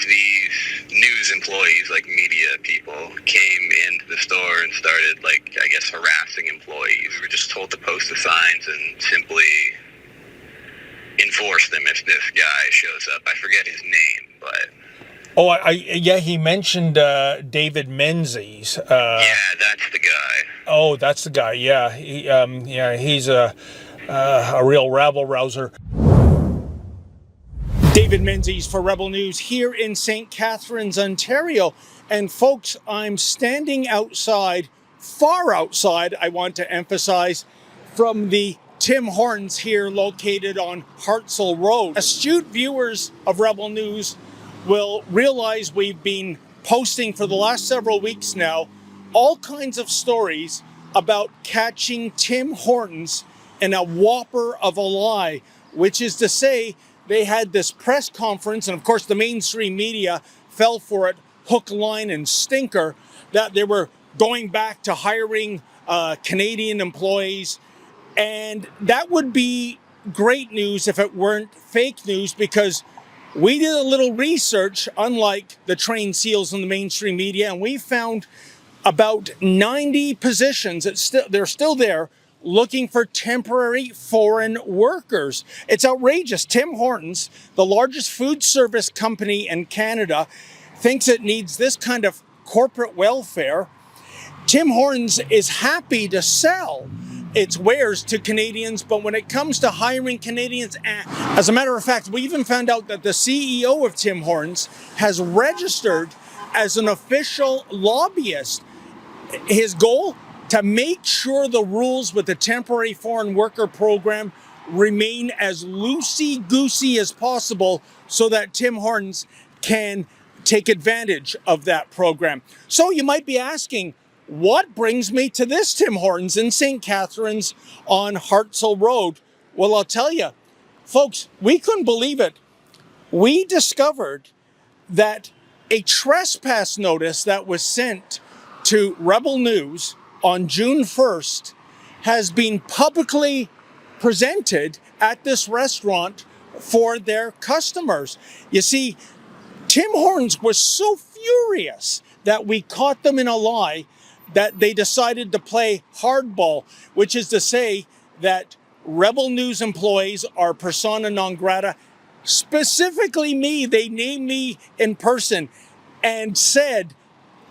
these news employees, like media people, came into the store and started, like, I guess, harassing employees. We were just told to post the signs and simply enforce them if this guy shows up. I forget his name, but... Yeah, he mentioned David Menzies. Yeah, that's the guy. Oh, that's the guy. Yeah, he's a real rabble-rouser. David Menzies for Rebel News here in St. Catharines, Ontario. And folks, I'm standing outside, far outside, I want to emphasize, from the Tim Hortons here located on Hartzell Road. Astute viewers of Rebel News will realize we've been posting for the last several weeks now all kinds of stories about catching Tim Hortons in a whopper of a lie, which is to say they had this press conference, and of course the mainstream media fell for it hook, line, and stinker, that they were going back to hiring Canadian employees. And that would be great news if it weren't fake news, because we did a little research, unlike the trained seals in the mainstream media, and we found about 90 positions, they're still there, looking for temporary foreign workers. It's outrageous. Tim Hortons, the largest food service company in Canada, thinks it needs this kind of corporate welfare. Tim Hortons is happy to sell its wares to Canadians, but when it comes to hiring Canadians, as a matter of fact, we even found out that the CEO of Tim Hortons has registered as an official lobbyist. His goal? To make sure the rules with the temporary foreign worker program remain as loosey-goosey as possible so that Tim Hortons can take advantage of that program. So you might be asking, what brings me to this Tim Hortons in St. Catharines on Hartzell Road? Well, I'll tell you, folks, we couldn't believe it. We discovered that a trespass notice that was sent to Rebel News on June 1st has been publicly presented at this restaurant for their customers. You see, Tim Hortons was so furious that we caught them in a lie that they decided to play hardball, which is to say that Rebel News employees are persona non grata. Specifically me, they named me in person and said,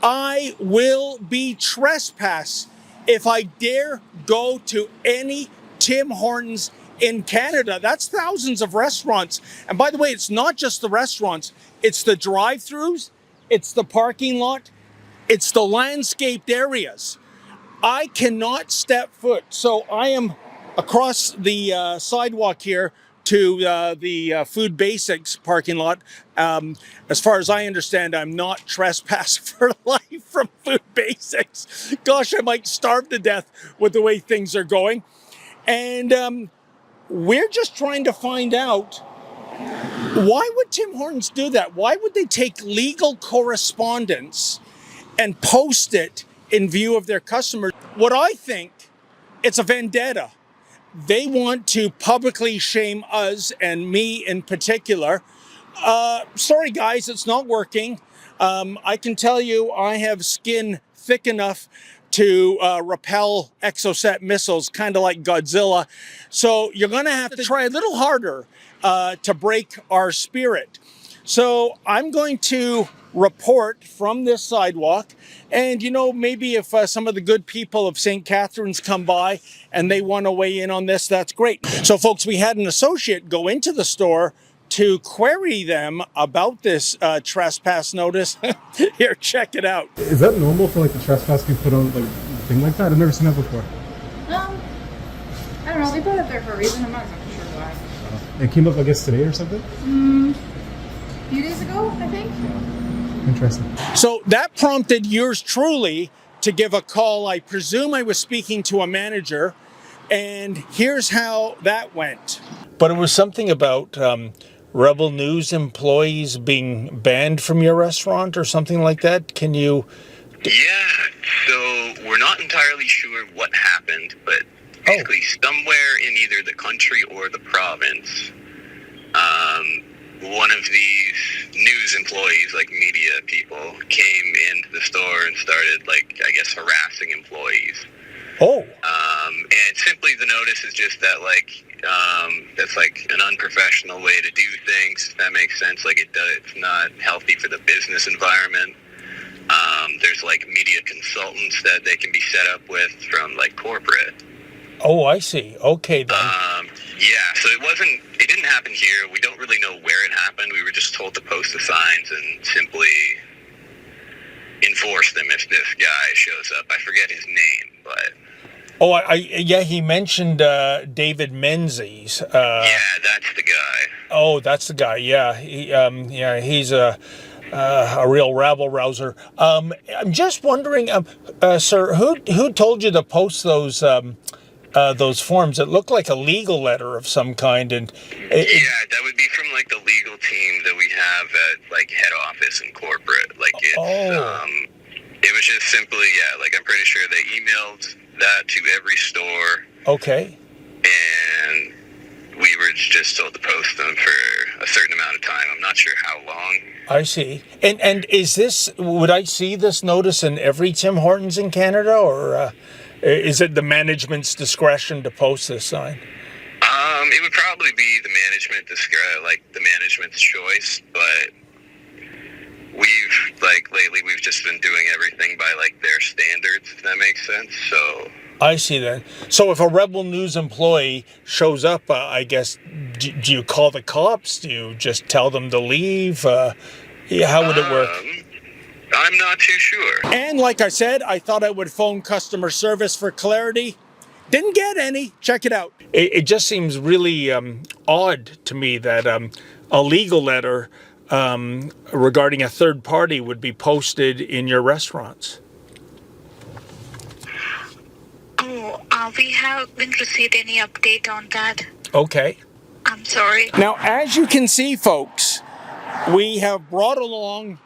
I will be trespassed if I dare go to any Tim Hortons in Canada. That's thousands of restaurants. And by the way, it's not just the restaurants. It's the drive-thrus. It's the parking lot. It's the landscaped areas. I cannot step foot. So I am across the sidewalk here to the Food Basics parking lot. As far as I understand, I'm not trespassing for life from Food Basics. Gosh, I might starve to death with the way things are going. And we're just trying to find out, why would Tim Hortons do that? Why would they take legal correspondence and post it in view of their customers? What I think, it's a vendetta. They want to publicly shame us, and me in particular. Sorry guys, it's not working. I can tell you I have skin thick enough to repel Exocet missiles, kind of like Godzilla. So you're going to have to try a little harder to break our spirit. So I'm going to report from this sidewalk, and maybe if some of the good people of St. Catharines come by and they want to weigh in on this, that's great. So folks, we had an associate go into the store to query them about this trespass notice. Here, check it out. Is that normal for the trespass to be put on a thing like that? I've never seen that before. I don't know, they put it there for a reason, I'm not exactly sure why. It came up, I guess, today or something? A few days ago, I think. Interesting. So that prompted yours truly to give a call. I presume I was speaking to a manager, and here's how that went. But it was something about Rebel News employees being banned from your restaurant or something like that. Can you... Yeah, so we're not entirely sure what happened, but basically somewhere in either the country or the province, one of these news employees, like media people, came into the store and started, like, I guess, harassing employees. Oh. And simply the notice is just that, like, that's like an unprofessional way to do things. If that makes sense. Like, it's not healthy for the business environment. There's like media consultants that they can be set up with from like corporate. Oh, I see. Okay then. Yeah, so it didn't happen here. We don't really know where it happened. We were just told to post the signs and simply enforce them if this guy shows up. I forget his name, but... Oh, yeah, he mentioned David Menzies. Yeah, that's the guy. Oh, that's the guy. Yeah, he's a real rabble rouser. I'm just wondering, sir, who told you to post those forms? It looked like a legal letter of some kind, and yeah, that would be from like the legal team that we have at like head office and corporate. Like it's, it was just simply, yeah, like I'm pretty sure they emailed that to every store. Okay. And we were just told to post them for a certain amount of time. I'm not sure how long. I see. And is this, would I see this notice in every Tim Hortons in Canada, or is it the management's discretion to post this sign? It would probably be the management's choice, but lately we've just been doing everything by like their standards, if that makes sense. So I see then. So if a Rebel News employee shows up, I guess, do you call the cops? Do you just tell them to leave? How would it work? I'm not too sure. And like I said, I thought I would phone customer service for clarity. Didn't get any. Check it out. It just seems really odd to me that a legal letter regarding a third party would be posted in your restaurants. Oh, we haven't received any update on that. Okay. I'm sorry. Now, as you can see, folks, we have brought along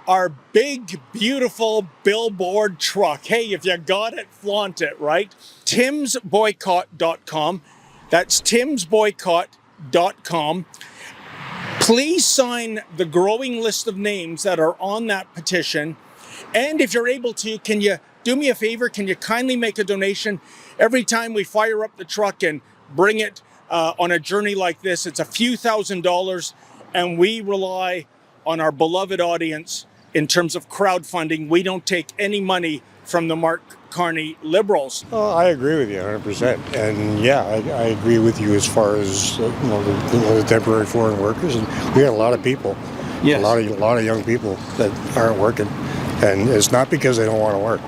our big, beautiful billboard truck. Hey, if you got it, flaunt it, right? timsboycott.com. That's timsboycott.com. Please sign the growing list of names that are on that petition. And if you're able to, can you do me a favor? Can you kindly make a donation? Every time we fire up the truck and bring it on a journey like this, it's a few $1,000s, and we rely on our beloved audience in terms of crowdfunding. We don't take any money from the Mark Carney Liberals. Well, I agree with you 100%. And yeah, I agree with you as far as the temporary foreign workers. And we got a lot of people, yes. a lot of young people that aren't working. And it's not because they don't want to work.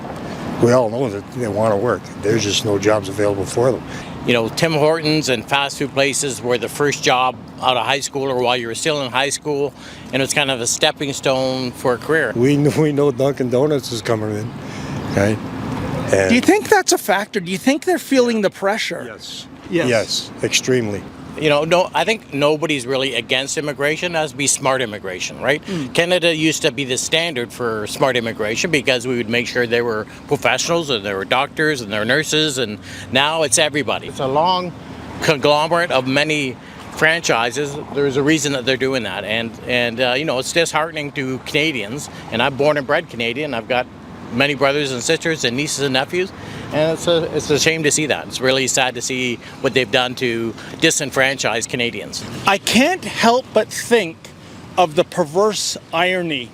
We all know that they want to work. There's just no jobs available for them. You know, Tim Hortons and fast food places were the first job out of high school or while you were still in high school, and it's kind of a stepping stone for a career. We know Dunkin' Donuts is coming in, okay? And do you think that's a factor? Do you think they're feeling the pressure? Yes. Yes, extremely. You know, no, I think nobody's really against immigration. It has to be smart immigration, right? Canada used to be the standard for smart immigration because we would make sure they were professionals and they were doctors and they were nurses, and now it's everybody. It's a long conglomerate of many franchises. There's a reason that they're doing that, and you know, it's disheartening to Canadians, and I'm born and bred Canadian. I've got many brothers and sisters and nieces and nephews, and it's a shame to see that. It's really sad to see what they've done to disenfranchise Canadians. I can't help but think of the perverse irony,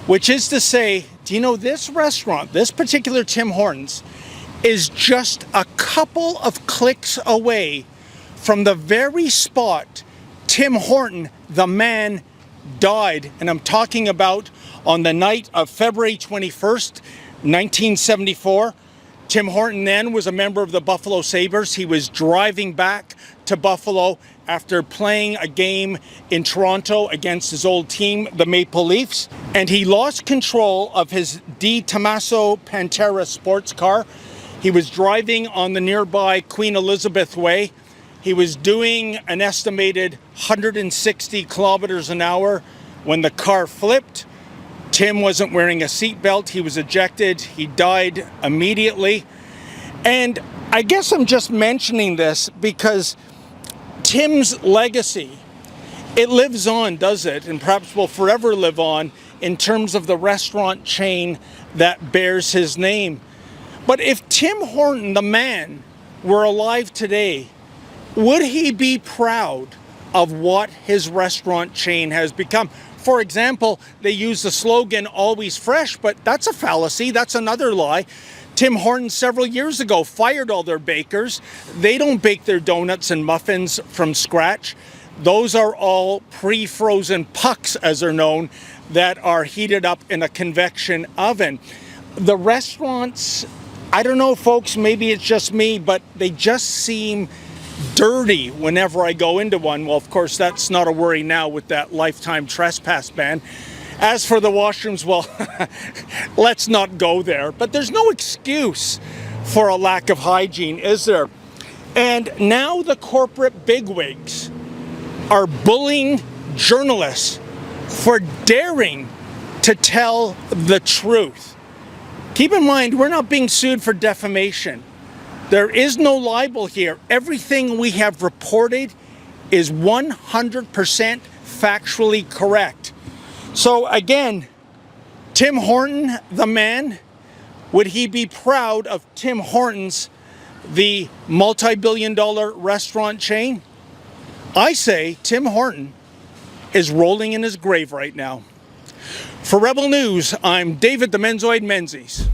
which is to say, do you know, this restaurant, this particular Tim Hortons, is just a couple of clicks away from the very spot Tim Horton, the man, died. And I'm talking about on the night of February 21st, 1974. Tim Horton then was a member of the Buffalo Sabres. He was driving back to Buffalo after playing a game in Toronto against his old team, the Maple Leafs. And he lost control of his De Tomaso Pantera sports car. He was driving on the nearby Queen Elizabeth Way. He was doing an estimated 160 kilometers an hour when the car flipped. Tim wasn't wearing a seatbelt. He was ejected. He died immediately. And I guess I'm just mentioning this because Tim's legacy It lives on, does it? And perhaps will forever live on in terms of the restaurant chain that bears his name. But if Tim Horton, the man, were alive today, would he be proud of what his restaurant chain has become? For example, they use the slogan, always fresh, but that's a fallacy. That's another lie. Tim Hortons several years ago fired all their bakers. They don't bake their donuts and muffins from scratch. Those are all pre-frozen pucks, as they're known, that are heated up in a convection oven. The restaurants, I don't know, folks, maybe it's just me, but they just seem dirty whenever I go into one. Well, of course, that's not a worry now with that lifetime trespass ban. As for the washrooms, well, let's not go there. But there's no excuse for a lack of hygiene, is there? And now the corporate bigwigs are bullying journalists for daring to tell the truth. Keep in mind, we're not being sued for defamation. There is no libel here. Everything we have reported is 100% factually correct. So again, Tim Horton, the man, would he be proud of Tim Hortons, the multi-billion-dollar restaurant chain? I say Tim Horton is rolling in his grave right now. For Rebel News, I'm David the Menzoid Menzies.